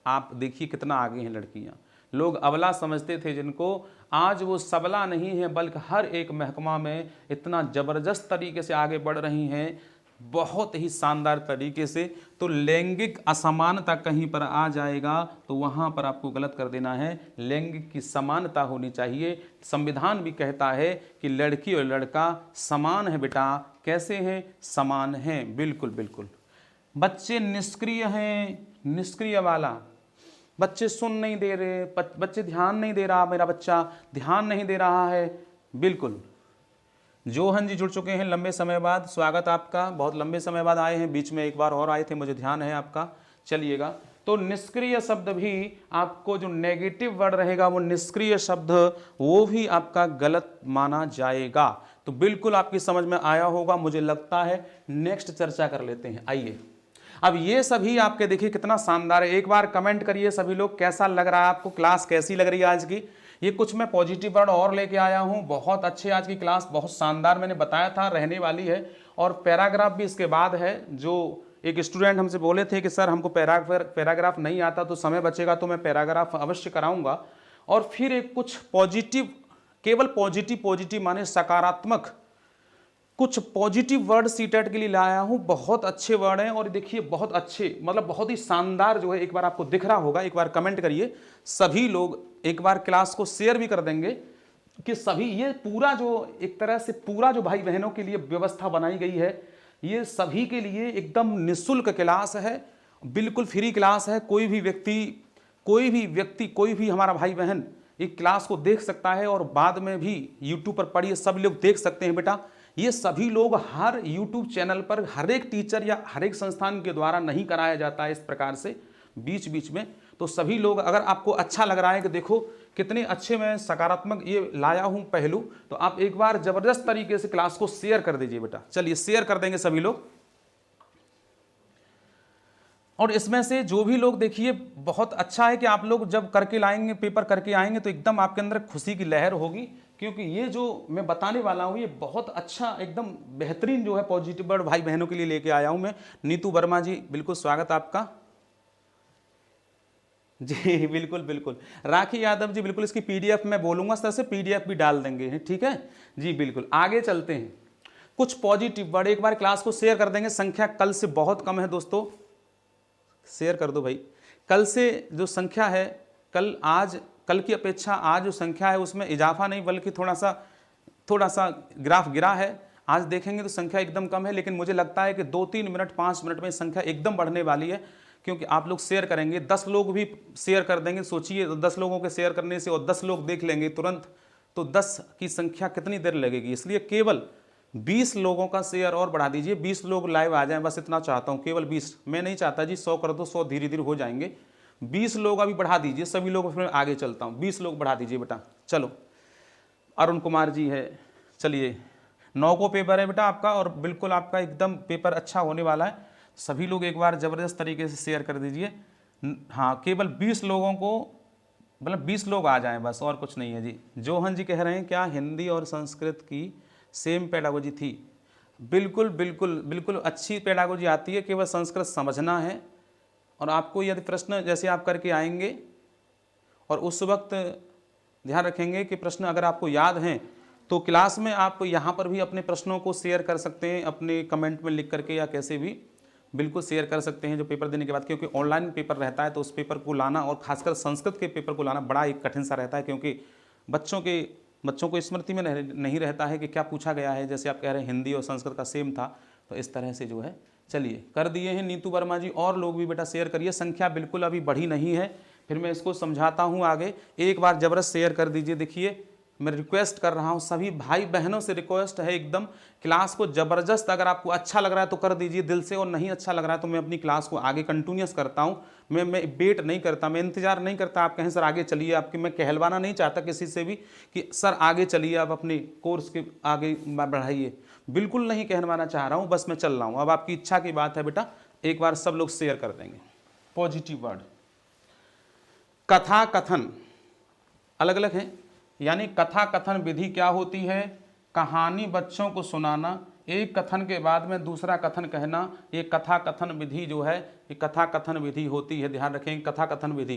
आप देखिए कितना आगे हैं लड़कियां। लोग अबला समझते थे जिनको, आज वो सबला नहीं है बल्कि हर एक महकमा में इतना ज़बरदस्त तरीके से आगे बढ़ रही हैं, बहुत ही शानदार तरीके से। तो लैंगिक असमानता कहीं पर आ जाएगा तो वहाँ पर आपको गलत कर देना है। लैंगिक की समानता होनी चाहिए। संविधान भी कहता है कि लड़की और लड़का समान है बेटा। कैसे हैं? समान हैं, बिल्कुल बिल्कुल। बच्चे निष्क्रिय हैं, निष्क्रिय वाला, बच्चे सुन नहीं दे रहे, बच्चे ध्यान नहीं दे रहा, मेरा बच्चा ध्यान नहीं दे रहा है, बिल्कुल। जोहन जी जुड़ चुके हैं लंबे समय बाद, स्वागत आपका। बहुत लंबे समय बाद आए हैं, बीच में एक बार और आए थे, मुझे ध्यान है आपका। चलिएगा, तो निष्क्रिय शब्द भी आपको जो नेगेटिव वर्ड रहेगा वो निष्क्रिय शब्द, वो भी आपका गलत माना जाएगा। तो बिल्कुल आपकी समझ में आया होगा मुझे लगता है। नेक्स्ट चर्चा कर लेते हैं। आइए, अब ये सभी आपके देखिए कितना शानदार है। एक बार कमेंट करिए सभी लोग, कैसा लग रहा है आपको, क्लास कैसी लग रही है आज की। ये कुछ मैं पॉजिटिव वर्ड और लेके आया हूँ। बहुत अच्छे, आज की क्लास बहुत शानदार मैंने बताया था रहने वाली है। और पैराग्राफ भी इसके बाद है। जो एक स्टूडेंट हमसे बोले थे कि सर हमको पैराग्राफ नहीं आता, तो समय बचेगा तो मैं पैराग्राफ अवश्य कराऊंगा। और फिर एक कुछ पॉजिटिव केवल पॉजिटिव, पॉजिटिव माने सकारात्मक कुछ पॉजिटिव वर्ड सीटेट के लिए लाया हूं। बहुत अच्छे वर्ड हैं और देखिए बहुत अच्छे, मतलब बहुत ही शानदार जो है। एक बार आपको दिख रहा होगा, एक बार कमेंट करिए। सभी लोग एक बार क्लास को शेयर भी कर देंगे कि सभी, ये पूरा जो एक तरह से पूरा जो भाई बहनों के लिए व्यवस्था बनाई गई है, ये सभी के लिए एकदम निःशुल्क क्लास है, बिल्कुल फ्री क्लास है। कोई भी व्यक्ति कोई भी हमारा भाई बहन एक क्लास को देख सकता है और बाद में भी यूट्यूब पर पढ़िए, सब लोग देख सकते हैं बेटा। ये सभी लोग हर यूट्यूब चैनल पर हर एक टीचर या हर एक संस्थान के द्वारा नहीं कराया जाता है इस प्रकार से बीच बीच में। तो सभी लोग, अगर आपको अच्छा लग रहा है कि देखो कितने अच्छे मैं सकारात्मक ये लाया हूं पहलू, तो आप एक बार जबरदस्त तरीके से क्लास को शेयर कर दीजिए बेटा। चलिए शेयर कर देंगे सभी लोग। और इसमें से जो भी लोग, देखिए बहुत अच्छा है कि आप लोग जब करके लाएंगे, पेपर करके आएंगे तो एकदम आपके अंदर खुशी की लहर होगी, क्योंकि ये जो मैं बताने वाला हूँ ये बहुत अच्छा, एकदम बेहतरीन जो है पॉजिटिव वर्ड भाई बहनों के लिए लेके आया हूँ मैं। नीतू वर्मा जी बिल्कुल स्वागत आपका जी। बिल्कुल बिल्कुल। राखी यादव जी बिल्कुल, इसकी पीडीएफ मैं बोलूंगा सर से, पीडीएफ भी डाल देंगे, ठीक है जी। बिल्कुल आगे चलते हैं। कुछ पॉजिटिव वर्ड एक बार क्लास को शेयर कर देंगे। संख्या कल से बहुत कम है दोस्तों, शेयर कर दो भाई। कल से जो संख्या है, कल की अपेक्षा आज जो संख्या है उसमें इजाफा नहीं बल्कि थोड़ा सा ग्राफ गिरा है। आज देखेंगे तो संख्या एकदम कम है, लेकिन मुझे लगता है कि 2-3 मिनट 5 मिनट में संख्या एकदम बढ़ने वाली है, क्योंकि आप लोग शेयर करेंगे। 10 लोग भी शेयर कर देंगे, सोचिए 10 लोगों के शेयर करने से और 10 लोग देख लेंगे तुरंत, तो 10 की संख्या कितनी देर लगेगी। इसलिए केवल 20 लोगों का शेयर और बढ़ा दीजिए। 20 लोग लाइव आ जाएं, बस इतना चाहता हूं, केवल 20। मैं नहीं चाहता जी 100 कर दो, 100 धीरे धीरे हो जाएंगे। 20 लोग अभी बढ़ा दीजिए सभी लोग, फिर आगे चलता हूं। 20 लोग बढ़ा दीजिए बेटा। चलो अरुण कुमार जी है, चलिए 9 को पेपर है बेटा आपका, और बिल्कुल आपका एकदम पेपर अच्छा होने वाला है। सभी लोग एक बार ज़बरदस्त तरीके से शेयर कर दीजिए। हाँ, केवल 20 लोगों को, मतलब 20 लोग आ जाएं बस, और कुछ नहीं है जी। जोहन जी कह रहे हैं क्या हिंदी और संस्कृत की सेम पेडागोजी थी? बिल्कुल बिल्कुल बिल्कुल अच्छी पेडागोजी आती है, केवल संस्कृत समझना है। और आपको यदि प्रश्न जैसे आप करके आएंगे और उस वक्त ध्यान रखेंगे कि प्रश्न अगर आपको याद हैं तो क्लास में आप यहाँ पर भी अपने प्रश्नों को शेयर कर सकते हैं, अपने कमेंट में लिख करके या कैसे भी बिल्कुल शेयर कर सकते हैं जो पेपर देने के बाद। क्योंकि ऑनलाइन पेपर रहता है तो उस पेपर को लाना, और खासकर संस्कृत के पेपर को लाना बड़ा एक कठिन सा रहता है, क्योंकि बच्चों को स्मृति में नहीं रहता है कि क्या पूछा गया है। जैसे आप कह रहे हैं हिंदी और संस्कृत का सेम था, तो इस तरह से जो है। चलिए कर दिए हैं नीतू वर्मा जी, और लोग भी बेटा शेयर करिए। संख्या बिल्कुल अभी बढ़ी नहीं है, फिर मैं इसको समझाता हूँ आगे। एक बार जबरदस्त शेयर कर दीजिए। देखिए मैं रिक्वेस्ट कर रहा हूँ, सभी भाई बहनों से रिक्वेस्ट है एकदम, क्लास को ज़बरदस्त, अगर आपको अच्छा लग रहा है तो कर दीजिए दिल से, और नहीं अच्छा लग रहा है तो मैं अपनी क्लास को आगे कंटिन्यूस करता हूँ। मैं वेट नहीं करता, मैं इंतजार नहीं करता आप कहें सर आगे चलिए। आपके मैं कहलवाना नहीं चाहता किसी से भी कि सर आगे चलिए, आप अपने कोर्स के आगे बढ़ाइए, बिल्कुल नहीं कहलवाना चाह रहा हूँ, बस मैं चल रहा हूँ। अब आपकी इच्छा की बात है बेटा, एक बार सब लोग शेयर कर देंगे। पॉजिटिव वर्ड कथा कथन अलग अलग है, यानी कथा कथन विधि क्या होती है? कहानी बच्चों को सुनाना, एक कथन के बाद में दूसरा कथन कहना, ये कथा कथन विधि जो है, ये कथा कथन विधि होती है। ध्यान रखेंगे कथा कथन विधि।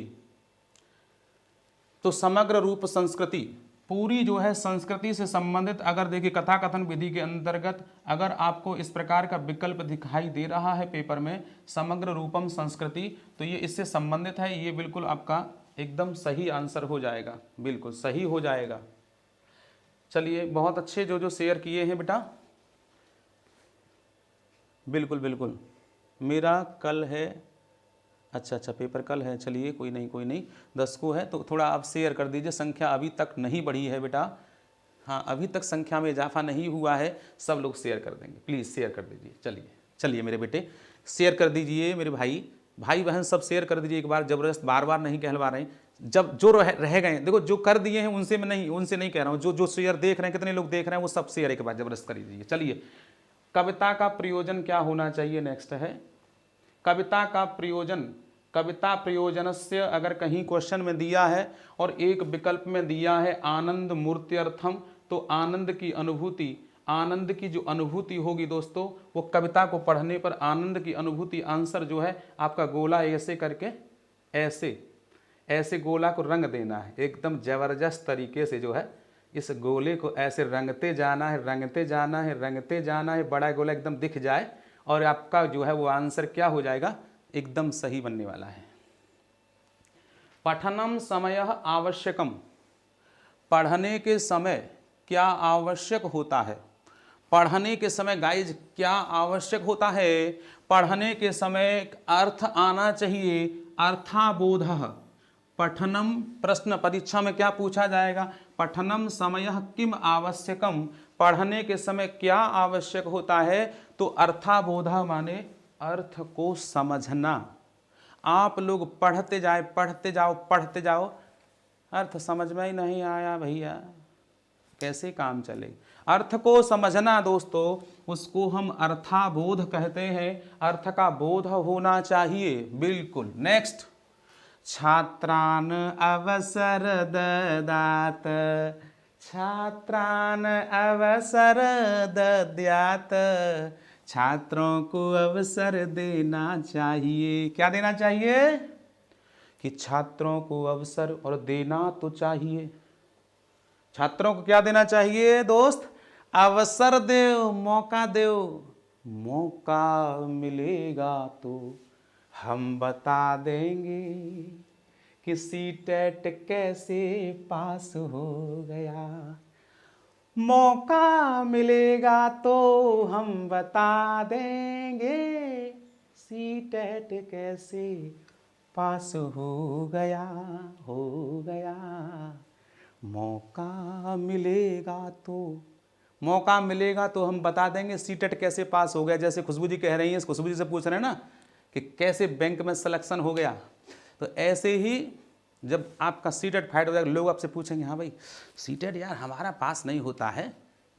तो समग्र रूप संस्कृति पूरी जो है संस्कृति से संबंधित, अगर देखिए कथा कथन विधि के अंतर्गत अगर आपको इस प्रकार का विकल्प दिखाई दे रहा है पेपर में, समग्र रूपम संस्कृति, तो ये इससे संबंधित है। ये बिल्कुल आपका एकदम सही आंसर हो जाएगा, बिल्कुल सही हो जाएगा। चलिए बहुत अच्छे जो शेयर किए हैं बेटा, बिल्कुल बिल्कुल। मेरा कल है, अच्छा पेपर कल है, चलिए कोई नहीं 10 को है, तो थोड़ा आप शेयर कर दीजिए। संख्या अभी तक नहीं बढ़ी है बेटा, हाँ अभी तक संख्या में इजाफा नहीं हुआ है। सब लोग शेयर कर देंगे, प्लीज़ शेयर कर दीजिए। चलिए मेरे बेटे शेयर कर दीजिए, मेरे भाई बहन सब शेयर कर दीजिए एक बार ज़बरदस्त, बार बार नहीं कहलवा रहे हैं। जब जो रह गए, देखो जो कर दिए हैं उनसे नहीं कह रहा हूँ, जो शेयर देख रहे हैं, कितने लोग देख रहे हैं, वो सब शेयर एक बार ज़बरदस्त कर दीजिए। चलिए कविता का प्रयोजन क्या होना चाहिए? नेक्स्ट है कविता का प्रयोजन। कविता प्रयोजनस्य अगर कहीं क्वेश्चन में दिया है और एक विकल्प में दिया है आनंद मूर्त्यर्थम, तो आनंद की जो अनुभूति होगी दोस्तों, वो कविता को पढ़ने पर आनंद की अनुभूति, आंसर जो है आपका गोला ऐसे करके ऐसे गोला को रंग देना है, एकदम जबरदस्त तरीके से जो है इस गोले को ऐसे रंगते जाना है, रंगते जाना है, रंगते जाना है, बड़ा गोला एकदम दिख जाए और आपका जो है वो आंसर क्या हो जाएगा, एकदम सही बनने वाला है। पठनम समयः आवश्यकम, पढ़ने के समय क्या आवश्यक होता है। पढ़ने के समय गाइज क्या आवश्यक होता है, पढ़ने के समय अर्थ आना चाहिए, अर्थाबोधः। पठनम, प्रश्न परीक्षा में क्या पूछा जाएगा, पठनम समयः किम आवश्यकम, पढ़ने के समय क्या आवश्यक होता है, तो अर्थाबोधः माने अर्थ को समझना। आप लोग पढ़ते जाए, पढ़ते जाओ, पढ़ते जाओ, अर्थ समझ में ही नहीं आया भैया, कैसे काम चले। अर्थ को समझना दोस्तों, उसको हम अर्थाबोध कहते हैं, अर्थ का बोध होना चाहिए, बिल्कुल। नेक्स्ट, छात्रान अवसर ददात, छात्रान अवसर दद्यात, छात्रों को अवसर देना चाहिए। क्या देना चाहिए, कि छात्रों को अवसर और देना तो चाहिए। छात्रों को क्या देना चाहिए दोस्त, अवसर दो, मौका दो, मौका मिलेगा तो हम बता देंगे कि सीटेट कैसे पास हो गया। मौका मिलेगा तो हम बता देंगे सीटेट कैसे पास हो गया, हो गया। मौका मिलेगा तो, मौका मिलेगा तो हम बता देंगे सीटेट कैसे पास हो गया। जैसे खुशबू जी कह रही हैं, खुशबू जी से पूछ रहे हैं ना कि कैसे बैंक में सिलेक्शन हो गया, तो ऐसे ही जब आपका सीटेट फाइट हो जाएगा, लोग आपसे पूछेंगे हाँ भाई सीटेट यार हमारा पास नहीं होता है,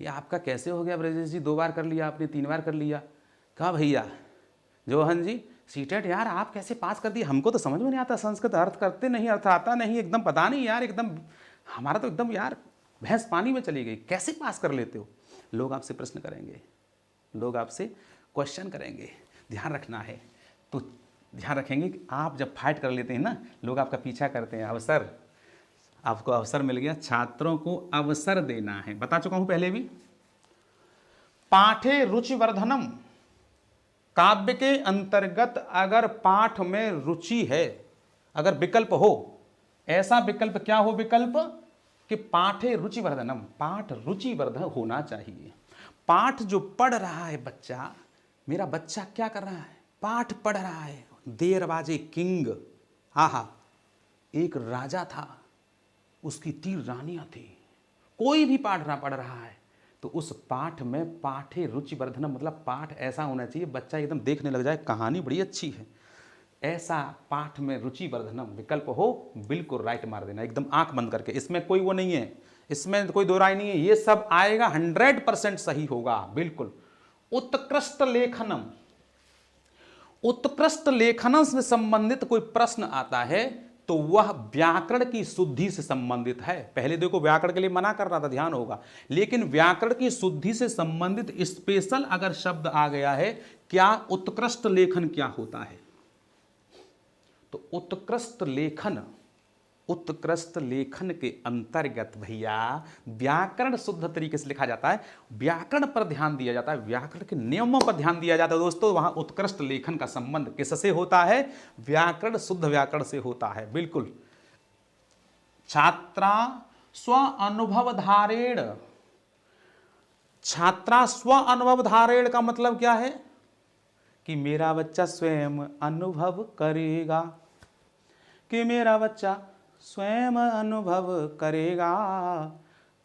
ये आपका कैसे हो गया ब्रजेश जी, 2 बार कर लिया आपने, 3 बार कर लिया। कहा भैया जोहन जी सीटेट यार आप कैसे पास कर दिए, हमको तो समझ में नहीं आता, संस्कृत अर्थ करते नहीं, अर्थ आता नहीं, एकदम पता नहीं यार, एकदम हमारा तो एकदम यार भैंस पानी में चली गई, कैसे पास कर लेते हो। लोग आपसे प्रश्न करेंगे, लोग आपसे क्वेश्चन करेंगे, ध्यान रखना है। तो ध्यान रखेंगे कि आप जब फाइट कर लेते हैं ना, लोग आपका पीछा करते हैं, अवसर, आपको अवसर मिल गया, छात्रों को अवसर देना है। बता चुका हूं पहले भी। पाठे रुचिवर्धनम, काव्य के अंतर्गत अगर पाठ में रुचि है, अगर विकल्प हो, ऐसा विकल्प क्या हो, विकल्प कि पाठे रुचिवर्धनम, पाठ रुचिवर्धन होना चाहिए। पाठ जो पढ़ रहा है बच्चा, मेरा बच्चा क्या कर रहा है, पाठ पढ़ रहा है। देरबाजे किंग, आहा, एक राजा था, उसकी 3 रानियां थी, कोई भी पाठ ना पढ़ रहा है तो उस पाठ में पाठे रुचिवर्धनम, मतलब पाठ ऐसा होना चाहिए बच्चा एकदम देखने लग जाए, कहानी बड़ी अच्छी है, ऐसा पाठ में रुचिवर्धनम विकल्प हो, बिल्कुल राइट मार देना, एकदम आंख बंद करके। इसमें कोई वो नहीं है, इसमें कोई दो राय नहीं है, ये सब आएगा 100% सही होगा, बिल्कुल। उत्कृष्ट लेखनम, उत्कृष्ट लेखन से संबंधित कोई प्रश्न आता है तो वह व्याकरण की शुद्धि से संबंधित है। पहले देखो व्याकरण के लिए मना कर रहा था, ध्यान होगा, लेकिन व्याकरण की शुद्धि से संबंधित स्पेशल अगर शब्द आ गया है, क्या उत्कृष्ट लेखन क्या होता है, तो उत्कृष्ट लेखन, उत्कृष्ट लेखन के अंतर्गत भैया व्याकरण शुद्ध तरीके से लिखा जाता है, व्याकरण पर ध्यान दिया जाता है, व्याकरण के नियमों पर ध्यान दिया जाता है दोस्तों। वहां उत्कृष्ट लेखन का संबंध किससे होता है, व्याकरण, शुद्ध व्याकरण से होता है, बिल्कुल। छात्रा स्व अनुभव धारेण, छात्रा स्व अनुभव धारेण का मतलब क्या है, कि मेरा बच्चा स्वयं अनुभव करेगा, कि मेरा बच्चा स्वयं अनुभव करेगा,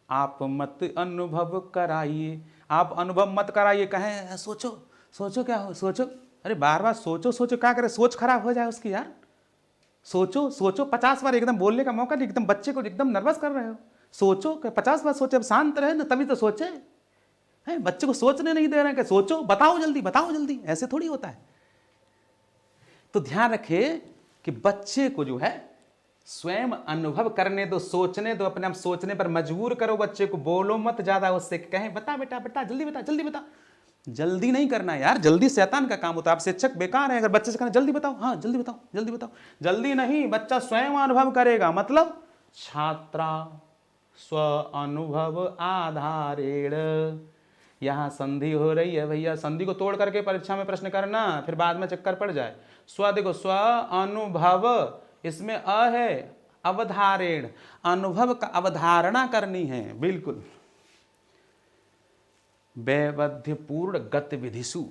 आप मत अनुभव कराइए, आप अनुभव मत कराइए, कहें सोचो सोचो, क्या हो सोचो, अरे बार बार सोचो सोचो, क्या करे, सोच खराब हो जाए उसकी यार, सोचो सोचो, 50 बार एकदम बोलने का मौका नहीं, एकदम बच्चे को एकदम नर्वस कर रहे हो, सोचो, 50 बार सोचे, अब शांत रहे ना तभी तो सोचे हैं, बच्चे को सोचने नहीं दे रहे हैं कि सोचो, बताओ जल्दी, बताओ जल्दी, ऐसे थोड़ी होता है। तो ध्यान रखे कि बच्चे को जो है स्वयं अनुभव करने दो, सोचने दो, अपने आप सोचने पर मजबूर करो बच्चे को, बोलो मत ज्यादा उससे, कहें बता बेटा बेटा जल्दी बता, जल्दी बता, जल्दी नहीं करना यार, जल्दी शैतान का काम होता है। आप शिक्षक बेकार है अगर बच्चे से कहना जल्दी बताओ, हाँ जल्दी बताओ, जल्दी बताओ, जल्दी नहीं, बच्चा स्वयं अनुभव करेगा, मतलब छात्रा स्व अनुभव आधारेण। यहाँ संधि हो रही है भैया, संधि को तोड़ करके परीक्षा में प्रश्न करना, फिर बाद में चक्कर पड़ जाए। स्व देखो, स्व अनुभव, इसमें अ है, अवधारेण, अनुभव का अवधारणा करनी है। बिल्कुल। वैविध्यपूर्ण गतिविधिषु,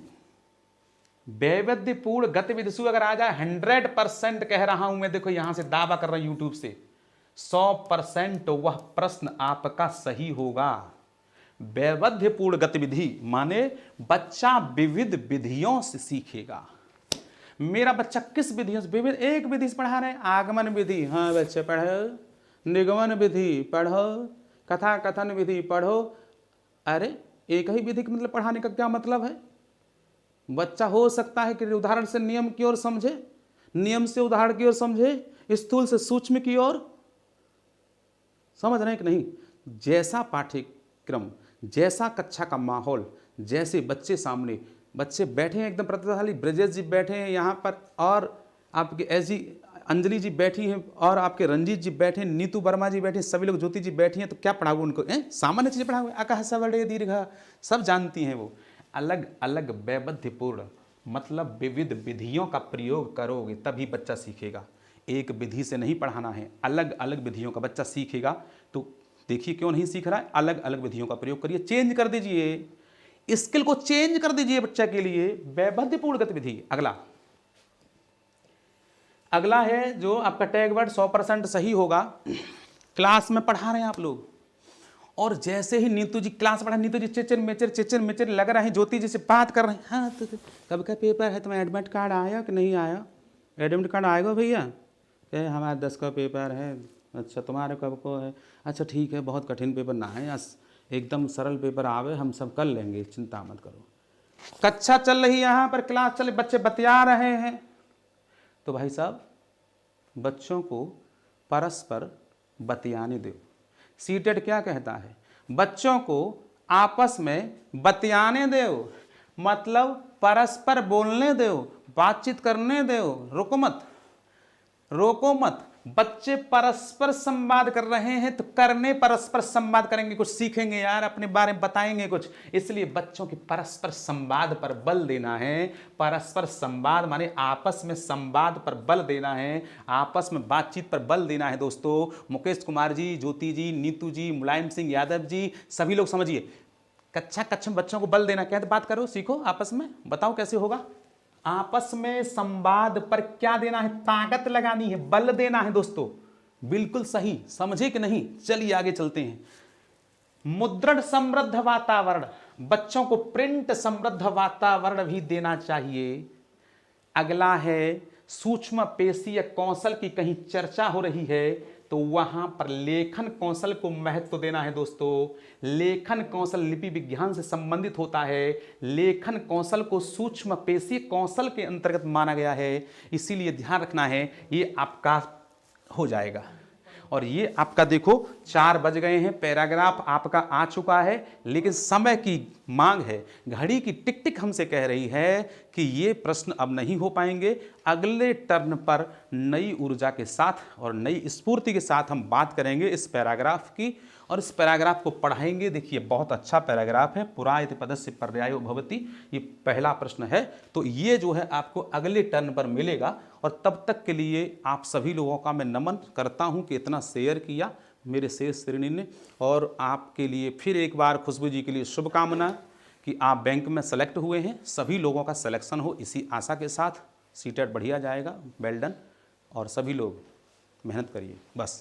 वैविध्यपूर्ण गतिविधिषु अगर आ जाए 100% कह रहा हूं मैं, देखो यहां से दावा कर रहा हूं यूट्यूब से, 100% वह प्रश्न आपका सही होगा। वैविध्यपूर्ण गतिविधि माने बच्चा विविध विधियों से सीखेगा। मेरा बच्चा किस विधियों से, विविध एक विधि से पढ़ा रहे हैं, आगमन विधि, हाँ बच्चे पढ़ो, निगमन विधि पढ़ो, कथा कथन विधि पढ़ो। अरे एक ही विधि का मतलब पढ़ाने का क्या मतलब है? बच्चा हो सकता है कि उदाहरण से नियम की ओर समझे, नियम से उदाहरण की ओर समझे, स्थूल से सूक्ष्म की ओर। समझ रहे हैं कि नहीं? जैसा पाठ्यक्रम, जैसा कक्षा का माहौल, जैसे बच्चे सामने, बच्चे बैठे हैं एकदम प्रतिभाशाली, ब्रजेश जी बैठे हैं यहाँ पर, और आपके ऐसी अंजलि जी बैठी हैं, और आपके रंजीत जी बैठे हैं, नीतू वर्मा जी बैठे हैं, सभी लोग, ज्योति जी बैठी हैं, तो क्या पढ़ाओगे उनको? सामान्य चीज़ें पढ़ाओगे, अकह सवड़े दीर्घ, सब जानती हैं वो। अलग अलग वैविध्यपूर्ण मतलब विविध विधियों का प्रयोग करोगे तभी बच्चा सीखेगा। एक विधि से नहीं पढ़ाना है, अलग अलग विधियों का बच्चा सीखेगा। तो देखिए क्यों नहीं सीख रहा है, अलग अलग विधियों का प्रयोग करिए, चेंज कर दीजिए, स्किल को चेंज कर दीजिए बच्चा के लिए। वैविध्यपूर्ण गतिविधि। अगला है जो आपका टैग वर्ड 100% सही होगा। क्लास में पढ़ा रहे हैं आप लोग, और जैसे ही नीतू जी क्लास पढ़ा, नीतू जी चिचर मेचर लग रहे हैं, ज्योति जी से बात कर रहे हैं, हाँ तो कब का पेपर है, तुम्हें एडमिट कार्ड आया कि नहीं आया? एडमिट कार्ड आएगा भैया? हमारा 10 का पेपर है। अच्छा तुम्हारे कब को है? अच्छा ठीक है, बहुत कठिन पेपर ना है, एकदम सरल पेपर आवे, हम सब कर लेंगे, चिंता मत करो। कक्षा चल रही, यहाँ पर क्लास चल, बच्चे बतिया रहे हैं, तो भाई साहब बच्चों को परस्पर बतियाने दो। सीटेट क्या कहता है? बच्चों को आपस में बतियाने दो, मतलब परस्पर बोलने दो, बातचीत करने दो, रोको मत। बच्चे परस्पर संवाद कर रहे हैं तो करने परस्पर संवाद करेंगे, कुछ सीखेंगे यार, अपने बारे में बताएंगे कुछ, इसलिए बच्चों के परस्पर संवाद पर बल देना है। परस्पर संवाद माने आपस में संवाद पर बल देना है, आपस में बातचीत पर बल देना है। दोस्तों मुकेश कुमार जी, ज्योति जी, नीतू जी, मुलायम सिंह यादव जी, सभी लोग समझिए, कक्षा में बच्चों को बल देना क्या है? बात करो, सीखो आपस में, बताओ कैसे होगा। आपस में संवाद पर क्या देना है? ताकत लगानी है, बल देना है। दोस्तों बिल्कुल सही, समझे कि नहीं? चलिए आगे चलते हैं। मुद्रण समृद्ध वातावरण, बच्चों को प्रिंट समृद्ध वातावरण भी देना चाहिए। अगला है सूक्ष्म पेशीय कौशल की कहीं चर्चा हो रही है तो वहां पर लेखन कौशल को महत्व देना है। दोस्तों लेखन कौशल लिपि विज्ञान से संबंधित होता है, लेखन कौशल को सूक्ष्म पेशीय कौशल के अंतर्गत माना गया है, इसीलिए ध्यान रखना है, ये आपका हो जाएगा। और ये आपका देखो 4 बज गए हैं, पैराग्राफ आपका आ चुका है, लेकिन समय की मांग है, घड़ी की टिक टिक हमसे कह रही है कि ये प्रश्न अब नहीं हो पाएंगे। अगले टर्न पर नई ऊर्जा के साथ और नई स्फूर्ति के साथ हम बात करेंगे इस पैराग्राफ की, और इस पैराग्राफ को पढ़ाएंगे। देखिए बहुत अच्छा पैराग्राफ है, पुरा इति पदस्य पर्यायो भवति, ये पहला प्रश्न है। तो ये जो है आपको अगले टर्न पर मिलेगा, और तब तक के लिए आप सभी लोगों का मैं नमन करता हूं कि इतना शेयर किया मेरे शेष श्रेणी ने। और आपके लिए फिर एक बार खुशबू जी के लिए शुभकामनाएं कि आप बैंक में सेलेक्ट हुए हैं, सभी लोगों का सिलेक्शन हो इसी आशा के साथ। सीटेट बढ़िया जाएगा, वेल डन, और सभी लोग मेहनत करिए बस।